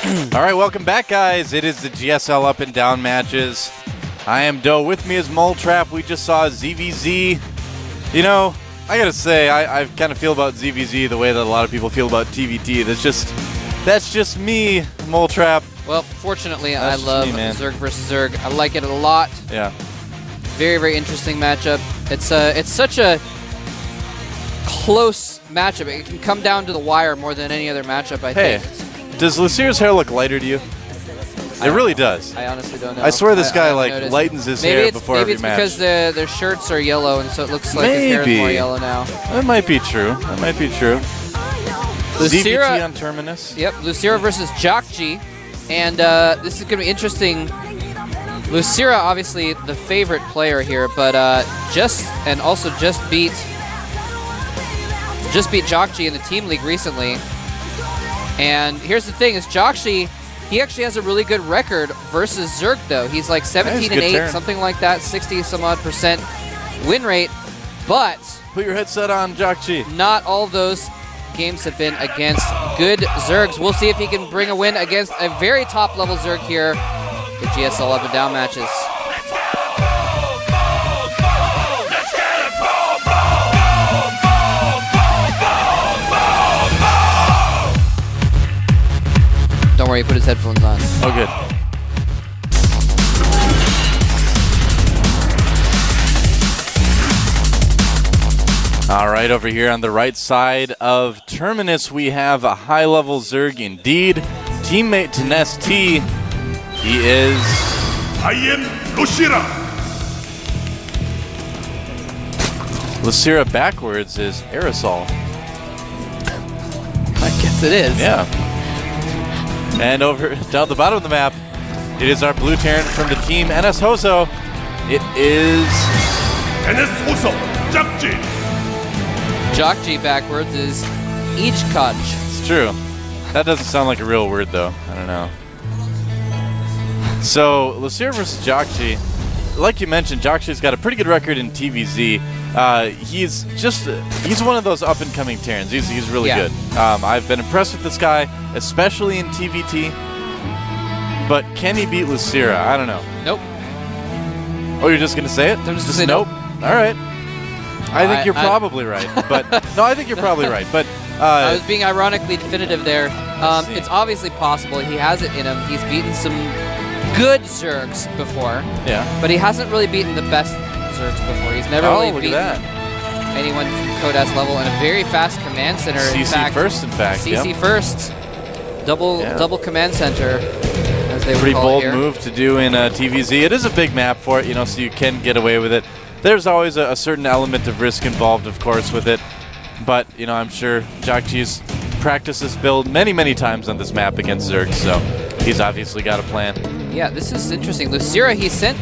All right, welcome back, guys. It is the GSL up and down matches. I am Doe. With me is Moletrap. We just saw ZVZ. You know, I gotta say, I kind of feel about ZVZ the way that a lot of people feel about TVT. That's just me, Moletrap. Well, fortunately, I love Zerg versus Zerg. I like it a lot. Yeah. Very, very interesting matchup. It's such a close matchup. It can come down to the wire more than any other matchup, I think. Does Lucier's hair look lighter to you? It really does. I honestly don't know. I swear this guy lightens his hair before every match. Maybe it's because their shirts are yellow, and so it looks like his hair is more yellow now. That might be true. That might be true. ZVT on Terminus. Yep, Lucira versus jjakji. And this is going to be interesting. Lucira, obviously the favorite player here, but just beat jjakji in the team league recently. And here's the thing: is jjakji, he actually has a really good record versus Zerg though. He's like 17-8, something like that, 60-some-odd% win rate. But put your headset on, jjakji. Not all of those games have been against good Zergs. We'll see if he can bring a win against a very top-level Zerg here. The GSL up and down matches. Don't worry, he put his headphones on. Oh, good. All right, over here on the right side of Terminus, we have a high-level Zerg indeed. Teammate to Nest T. He is... I am Lucira. Lucira backwards is Aerosol. I guess it is. Yeah. And over down the bottom of the map, it is our blue Terran from the team, NS Hoso. It is... NS Hoso, jjakji. Jjakji backwards is jjakji. It's true. That doesn't sound like a real word, though. I don't know. So, Lucira versus jjakji. Like you mentioned, jjakji's got a pretty good record in TVZ. He's one of those up-and-coming Terrans. He's really good. I've been impressed with this guy, especially in TVT. But can he beat Lucira? I don't know. Nope. Oh, you're just going to say it? I'm just going to say nope. All right. I think you're probably right. But no, I think you're probably right. But I was being ironically definitive there. It's obviously possible. He has it in him. He's beaten some good Zergs before. Yeah. But he hasn't really beaten the best Zergs before. He's never really beaten anyone from Code S level in a very fast command center. CC first, in fact. CC first. Double command center, as they would pretty call bold it here. move to do in TVZ. It is a big map for it, you know, so you can get away with it. There's always a certain element of risk involved, of course, with it. But, you know, I'm sure jjakji's practiced this build many, many times on this map against Zerg, so he's obviously got a plan. Yeah, this is interesting. Lucira, he sent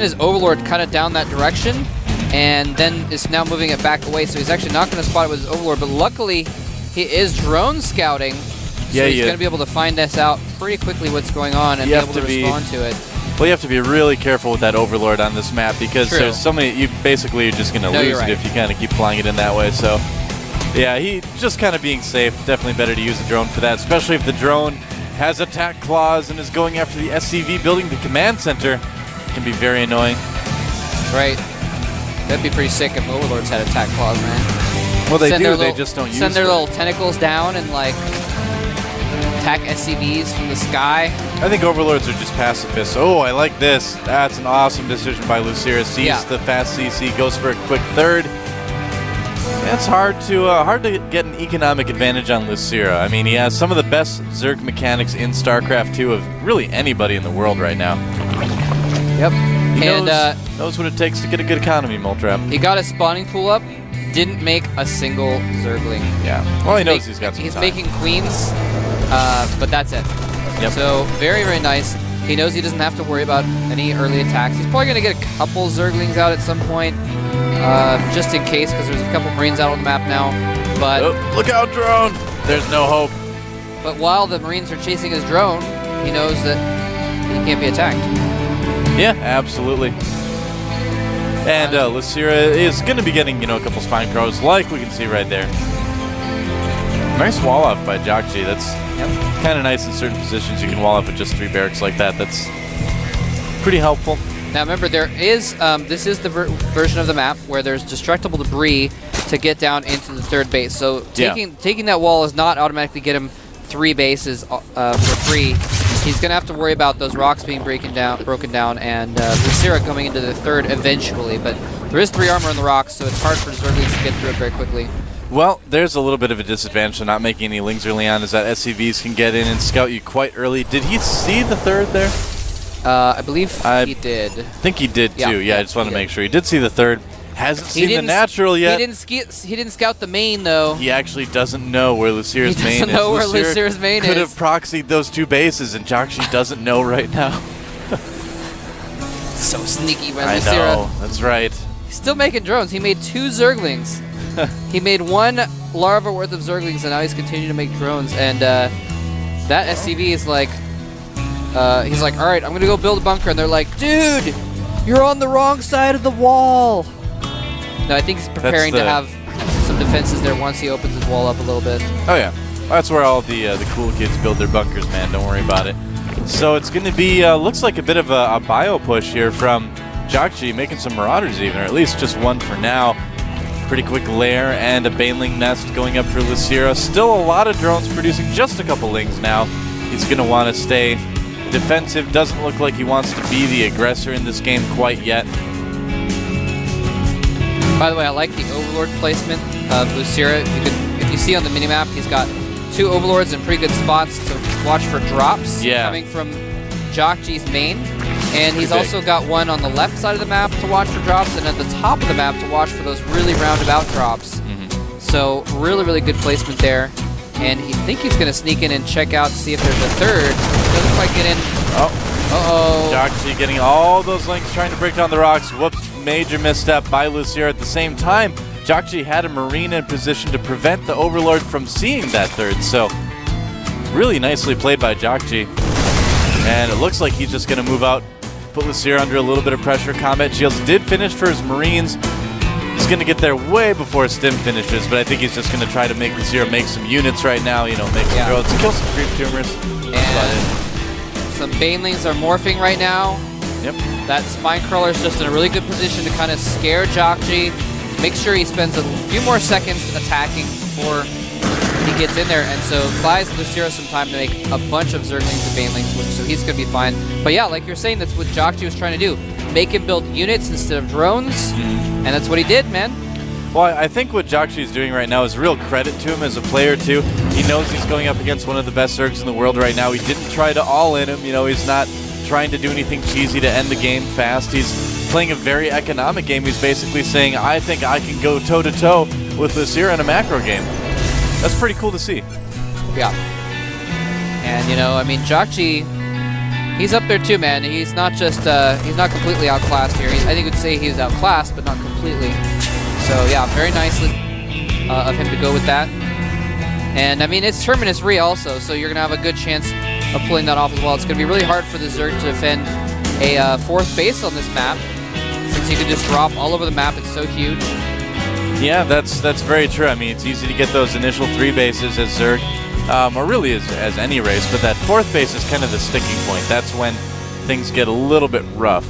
his Overlord kind of down that direction, and then is now moving it back away, so he's actually not going to spot it with his Overlord, but luckily he is drone scouting, so he's going to be able to find this out pretty quickly what's going on and be able to respond to it. Well, you have to be really careful with that Overlord on this map because there's so many, you're just going to lose it if you kind of keep flying it in that way, so yeah, he just kind of being safe. Definitely better to use the drone for that, especially if the drone has attack claws and is going after the SCV building the command center. It can be very annoying. Right. That'd be pretty sick if Overlords had attack claws, man. Well, they do. They just don't use them. Send their little tentacles down and, like, attack SCVs from the sky. I think Overlords are just pacifists. Oh, I like this. That's an awesome decision by Lucira. Sees the fast CC, goes for a quick third. It's hard to get an economic advantage on Lucira. I mean, he has some of the best Zerg mechanics in StarCraft 2 of really anybody in the world right now. Yep. He knows what it takes to get a good economy, Moletrap. He got his spawning pool up, didn't make a single Zergling. Yeah. Well, he knows he's got some He's time. making queens, but that's it. Yep. So, very, very nice. He knows he doesn't have to worry about any early attacks. He's probably going to get a couple Zerglings out at some point. Just in case, because there's a couple Marines out on the map now. But look out, drone! There's no hope. But while the Marines are chasing his drone, he knows that he can't be attacked. Yeah, absolutely. And Lucira is going to be getting, a couple Spine Crows, like we can see right there. Nice wall off by jjakji. Yep. Kind of nice in certain positions. You can wall up with just 3 barracks like that. That's pretty helpful. Now remember, there is this is the version of the map where there's destructible debris to get down into the 3rd base. So taking that wall is not automatically get him 3 bases for free. He's going to have to worry about those rocks being broken down, and Lucira coming into the 3rd eventually. But there is 3 armor on the rocks, so it's hard for Zerglings to get through it very quickly. Well, there's a little bit of a disadvantage to not making any lings early on, is that SCVs can get in and scout you quite early. Did he see the 3rd there? I believe he did. I think he did too. Yeah, I just want to make sure. He did see the 3rd. Hasn't seen the natural yet. He didn't scout the main though. He actually doesn't know where Lucira's main is. He doesn't know where Lucira's main is. Could have proxied those 2 bases, and jjakji doesn't know right now. So sneaky by Lucira. I know. That's right. He's still making drones. He made 2 Zerglings. He made 1 larva worth of Zerglings, and now he's continuing to make drones. And that SCV is like, he's like, all right, I'm gonna go build a bunker, and they're like, dude, you're on the wrong side of the wall. No, I think he's preparing to have some defenses there once he opens his wall up a little bit. Oh yeah, that's where all the cool kids build their bunkers, man. Don't worry about it. So it's going to be looks like a bit of a bio push here from jjakji, making some marauders even, or at least just 1 for now. Pretty quick lair and a baneling nest going up for Lucira. Still a lot of drones producing just a couple lings now. He's going to want to stay defensive. Doesn't look like he wants to be the aggressor in this game quite yet. By the way, I like the Overlord placement of Lucira. If you see on the minimap, he's got 2 Overlords in pretty good spots to watch for drops coming from jjakji's main. And he's also got 1 on the left side of the map to watch for drops, and at the top of the map to watch for those really roundabout drops. So really, really good placement there. And he think he's going to sneak in and check out to see if there's a 3rd. Doesn't quite get in. Uh-oh. jjakji getting all those links, trying to break down the rocks. Whoops, major misstep by Lucira. At the same time, jjakji had a Marine in position to prevent the Overlord from seeing that 3rd. So really nicely played by jjakji. And it looks like he's just going to move out, put Lucira under a little bit of pressure. Combat shields did finish for his Marines. He's going to get there way before Stim finishes, but I think he's just going to try to make Lucira make some units right now, you know, make some drones, kill some creep tumors. And some banelings are morphing right now. Yep. That spine crawler is just in a really good position to kind of scare jjakji. Make sure he spends a few more seconds attacking before he gets in there, and so buys Lucira some time to make a bunch of Zerglings and banelings, so he's going to be fine. But yeah, like you're saying, that's what jjakji was trying to do. Make him build units instead of drones, and that's what he did, man. Well, I think what jjakji is doing right now is real credit to him as a player, too. He knows he's going up against one of the best Zergs in the world right now. He didn't try to all-in him. You know, he's not trying to do anything cheesy to end the game fast. He's playing a very economic game. He's basically saying, I think I can go toe-to-toe with Lucira in a macro game. That's pretty cool to see. Yeah. And, you know, I mean, jjakji, he's up there too, man. He's not just, he's not completely outclassed here. I think we'd say he's outclassed, but not completely. So, yeah, very nicely of him to go with that. And, I mean, it's Terminus Re also, so you're going to have a good chance of pulling that off as well. It's going to be really hard for the Zerg to defend a 4th base on this map, since you can just drop all over the map. It's so huge. Yeah, that's very true. I mean, it's easy to get those initial 3 bases as Zerg, or really as any race, but that 4th base is kind of the sticking point. That's when things get a little bit rough.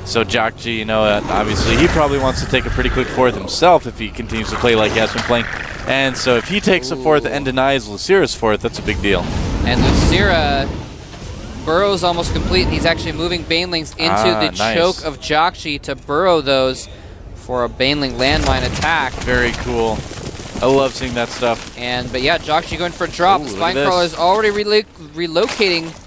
So jjakji, you know, obviously he probably wants to take a pretty quick 4th himself if he continues to play like he has been playing. And so if he takes a 4th and denies Lucira's 4th, that's a big deal. And Lucira, burrow's almost complete. He's actually moving banelings into the choke of jjakji to burrow those for a baneling landmine attack. Very cool. I love seeing that stuff. But yeah, jjakji going for a drop. Spinecrawler is already relocating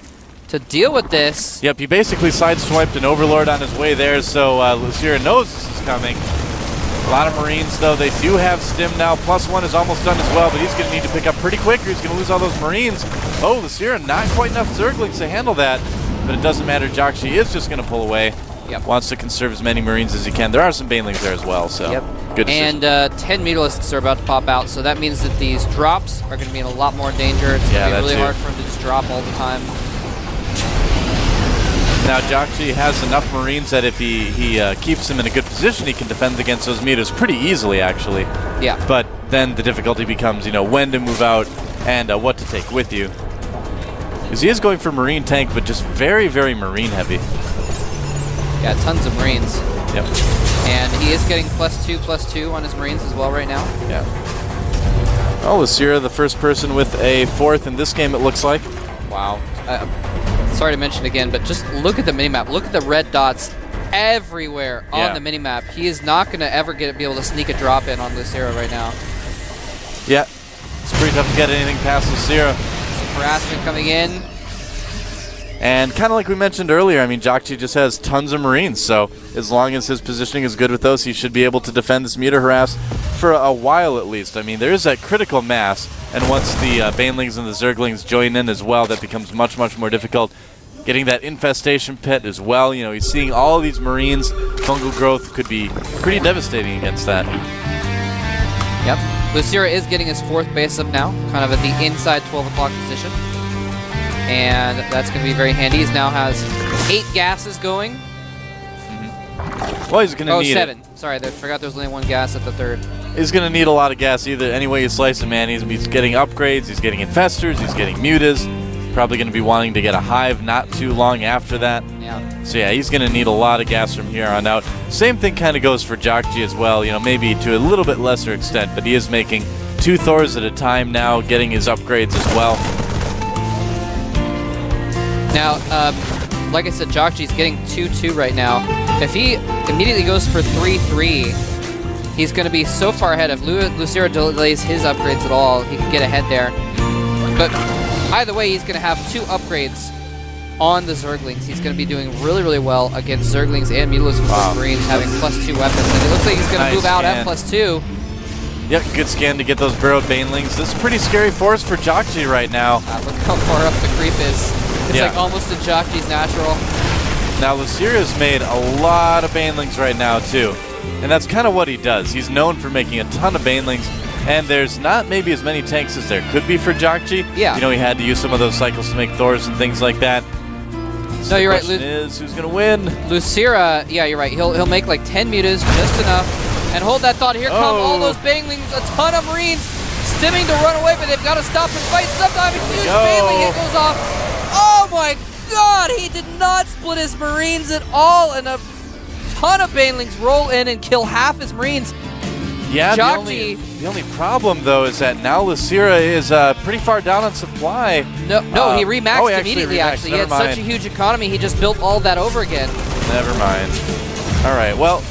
to deal with this. Yep, he basically sideswiped an Overlord on his way there, so Lucira knows this is coming. A lot of Marines, though. They do have Stim now. +1 is almost done as well, but he's going to need to pick up pretty quick or he's going to lose all those Marines. Oh, Lucira, not quite enough Zerglings to handle that, but it doesn't matter. jjakji is just going to pull away. Yep. Wants to conserve as many Marines as he can. There are some Banelings there as well, so good decision. And 10 Mutalisks are about to pop out, so that means that these drops are going to be in a lot more danger. It's going to be really hard for him to just drop all the time. Now jjakji has enough Marines that if he keeps him in a good position, he can defend against those mutas pretty easily, actually. Yeah. But then the difficulty becomes, you know, when to move out and what to take with you. Because he is going for Marine tank, but just very, very Marine heavy. Yeah, tons of Marines. Yep. And he is getting +2/+2 on his Marines as well right now. Yeah. Oh, Lucira, the first person with a 4th in this game, it looks like. Wow. Sorry to mention again, but just look at the minimap. Look at the red dots everywhere on the minimap. He is not going to ever be able to sneak a drop in on Lucira right now. Yeah. It's pretty tough to get anything past Lucira. Some harassment coming in. And kind of like we mentioned earlier, I mean, jjakji just has tons of Marines, so as long as his positioning is good with those, he should be able to defend this meter harass for a while at least. I mean, there is that critical mass, and once the Banelings and the Zerglings join in as well, that becomes much, much more difficult. Getting that infestation pit as well, you know, he's seeing all of these Marines. Fungal growth could be pretty devastating against that. Yep. Lucira is getting his 4th base up now, kind of at the inside 12 o'clock position. And that's going to be very handy. He now has 8 gases going. Well, he's going to need 7. Sorry, I forgot there was only 1 gas at the 3rd. He's going to need a lot of gas either. Any way you slice him, man. He's getting upgrades. He's getting infestors. He's getting mutas. Probably going to be wanting to get a hive not too long after that. Yeah. So yeah, he's going to need a lot of gas from here on out. Same thing kind of goes for jjakji as well. You know, maybe to a little bit lesser extent, but he is making 2 Thors at a time now, getting his upgrades as well. Now, like I said, jjakji's getting 2/2 right now. If he immediately goes for 3/3, he's going to be so far ahead. If Lucira delays his upgrades at all, he can get ahead there. But either way, he's going to have 2 upgrades on the Zerglings. He's going to be doing really, really well against Zerglings and Mutila's Marines having +2 weapons. And it looks like he's going to move out at +2. Yep, good scan to get those burrowed Banelings. This is a pretty scary force for jjakji right now. Look how far up the creep is. It's like almost a jjakji's natural. Now, Lucira's made a lot of Banelings right now, too. And that's kind of what he does. He's known for making a ton of Banelings. And there's not maybe as many tanks as there could be for jjakji. Yeah. You know, he had to use some of those cycles to make Thors and things like that. So no, you're right. The question is, who's going to win? Lucira, yeah, you're right. He'll make like 10 mutas, just enough. And hold that thought. Here come all those Banelings, a ton of Marines stimming to run away, but they've got to stop and fight. Sometimes a huge Baneling hit goes off. Oh my god, he did not split his Marines at all, and a ton of Banelings roll in and kill half his Marines. Yeah, the only problem, though, is that now Lucira is pretty far down on supply. No, he remaxed immediately, actually. He had such a huge economy, he just built all that over again. Never mind. All right, well,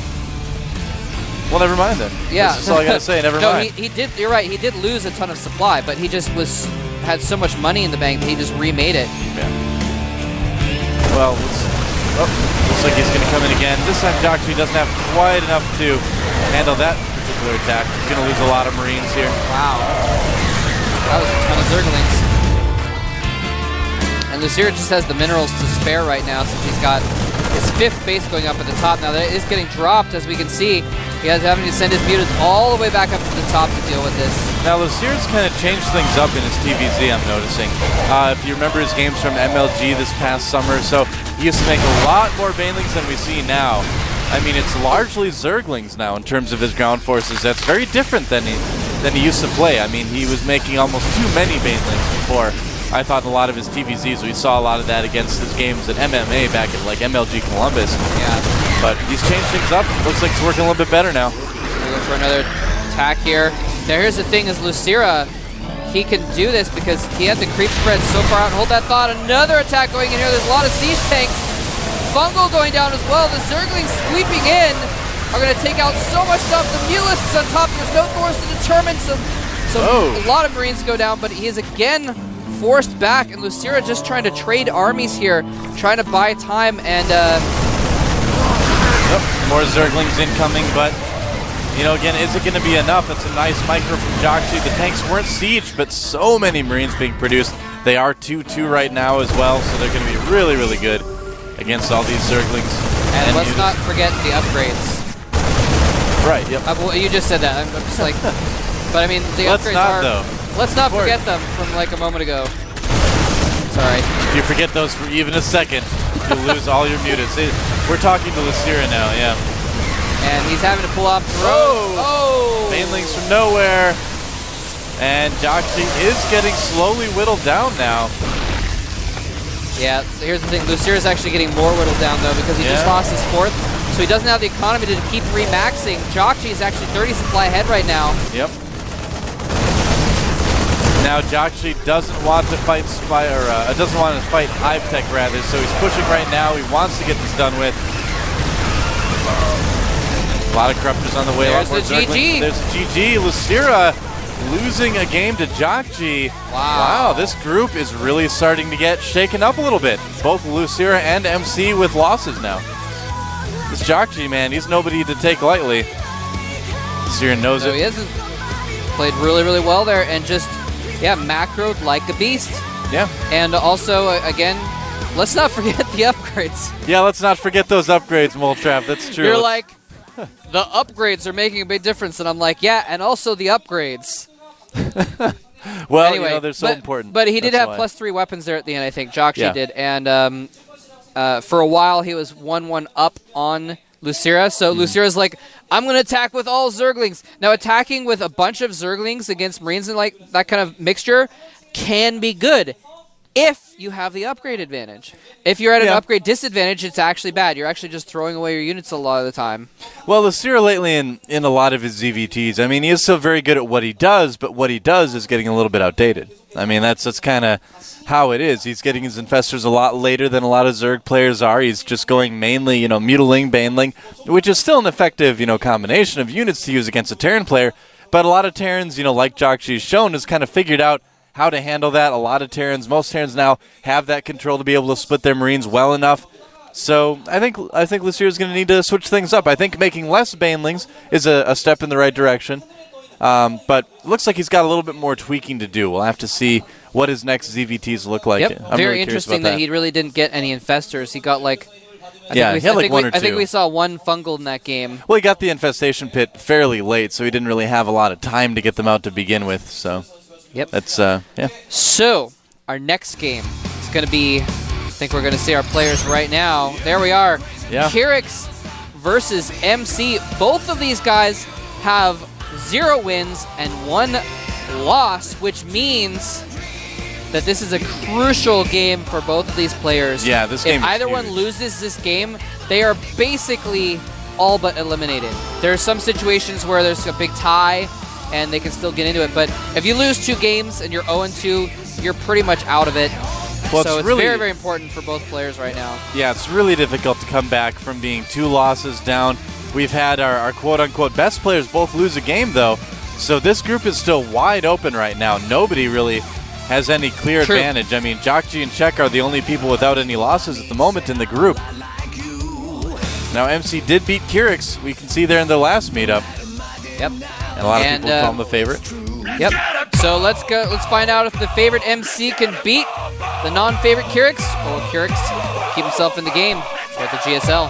never mind then. Yeah. That's all I got to say, never mind. He did, you're right, he did lose a ton of supply, but he just had so much money in the bank that he just remade it. Yeah. Well, looks like he's going to come in again. This time jjakji doesn't have quite enough to handle that particular attack. He's going to lose a lot of Marines here. Wow. That was a ton of Zerglings. And Lucira just has the minerals to spare right now since he's got his 5th base going up at the top. Now that is getting dropped, as we can see. He is having to send his mutas all the way back up to the top to deal with this. Now, Lucira's kind of changed things up in his TVZ, I'm noticing. If you remember his games from MLG this past summer, so he used to make a lot more Banelings than we see now. I mean, it's largely Zerglings now in terms of his ground forces. That's very different than he used to play. I mean, he was making almost too many Banelings before. I thought in a lot of his TVZs, we saw a lot of that against his games at MMA back at like MLG Columbus. Yeah. But he's changed things up. Looks like it's working a little bit better now. We're going for another attack here. Now here's the thing is Lucira, he can do this because he had the creep spread so far out. Hold that thought. Another attack going in here. There's a lot of siege tanks. Fungal going down as well. The Zerglings sweeping in are going to take out so much stuff. The Mulists on top. There's no Thors to determine. So a lot of Marines go down, but he is again forced back, and Lucira just trying to trade armies here, trying to buy time, and more Zerglings incoming, but you know, again, is it going to be enough? It's a nice micro from jjakji. The tanks weren't sieged, but so many Marines being produced. They are 2-2 right now as well, so they're going to be really, really good against all these Zerglings. And let's not forget the upgrades. Right, yep. Well, you just said that. I'm just like, but I mean, the upgrades are... Though. Let's not forget them from like a moment ago. Sorry. If you forget those for even a second, you'll lose all your mutants. We're talking to Lucira now, yeah. And he's having to pull off throws. Banelings from nowhere. And jjakji is getting slowly whittled down now. Yeah, so here's the thing. Lucira is actually getting more whittled down, though, because he just lost his 4th. So he doesn't have the economy to keep remaxing. jjakji is actually 30 supply ahead right now. Yep. Now jjakji doesn't want to fight doesn't want to fight Hive-Tech rather, so he's pushing right now. He wants to get this done with. A lot of corruptors on the way. There's the GG. There's the GG. Lucira losing a game to jjakji. Wow, this group is really starting to get shaken up a little bit. Both Lucira and MC with losses now. This jjakji, man, he's nobody to take lightly. Lucira knows it. He hasn't played really, really well there and just, macroed like a beast. Yeah. And also, again, let's not forget the upgrades. Yeah, let's not forget those upgrades, Moletrap. That's true. You're like, the upgrades are making a big difference. And I'm like, yeah, and also the upgrades. Well, anyway, they're so important. But he did have +3 weapons there at the end, I think. jjakji did. And for a while, he was 1-1 up on Lucira. So Lucira's like, I'm going to attack with all Zerglings. Now, attacking with a bunch of Zerglings against Marines and like that kind of mixture can be good if you have the upgrade advantage. If you're at an upgrade disadvantage, it's actually bad. You're actually just throwing away your units a lot of the time. Well, Lucira lately in a lot of his ZVTs, I mean, he is still very good at what he does, but what he does is getting a little bit outdated. I mean, that's kind of how it is. He's getting his Infestors a lot later than a lot of Zerg players are. He's just going mainly, Mutiling, Baneling, which is still an effective, combination of units to use against a Terran player. But a lot of Terrans, like jjakji's shown, has kind of figured out how to handle that. A lot of Terrans, most Terrans now have that control to be able to split their Marines well enough. So I think Lucira is going to need to switch things up. I think making less Banelings is a step in the right direction. But it looks like he's got a little bit more tweaking to do. We'll have to see what his next ZVTs look like. Yep, I'm very really interesting that he really didn't get any Infestors. He got like... he had like one or two. I think we saw one fungal in that game. Well, he got the Infestation Pit fairly late, so he didn't really have a lot of time to get them out to begin with, so... Yep. That's, So, our next game is going to be, I think we're going to see our players right now. There we are. Yeah. Kirix versus MC. Both of these guys have 0 wins and 1 loss, which means that this is a crucial game for both of these players. Yeah, this game If either one loses this game, they are basically all but eliminated. There are some situations where there's a big tie, and they can still get into it. But if you lose 2 games and you're 0-2, you're pretty much out of it. Well, so it's really, very, very important for both players right now. Yeah, it's really difficult to come back from being 2 losses down. We've had our quote-unquote best players both lose a game, though. So this group is still wide open right now. Nobody really has any clear advantage. I mean, jjakji and Czech are the only people without any losses at the moment in the group. Now, MC did beat Kirix. We can see there in the last meetup. Yep. And a lot of people call him the favorite. Yep. So let's go. Let's find out if the favorite MC can beat the non-favorite Kirix, or Kirix keep himself in the game with the GSL.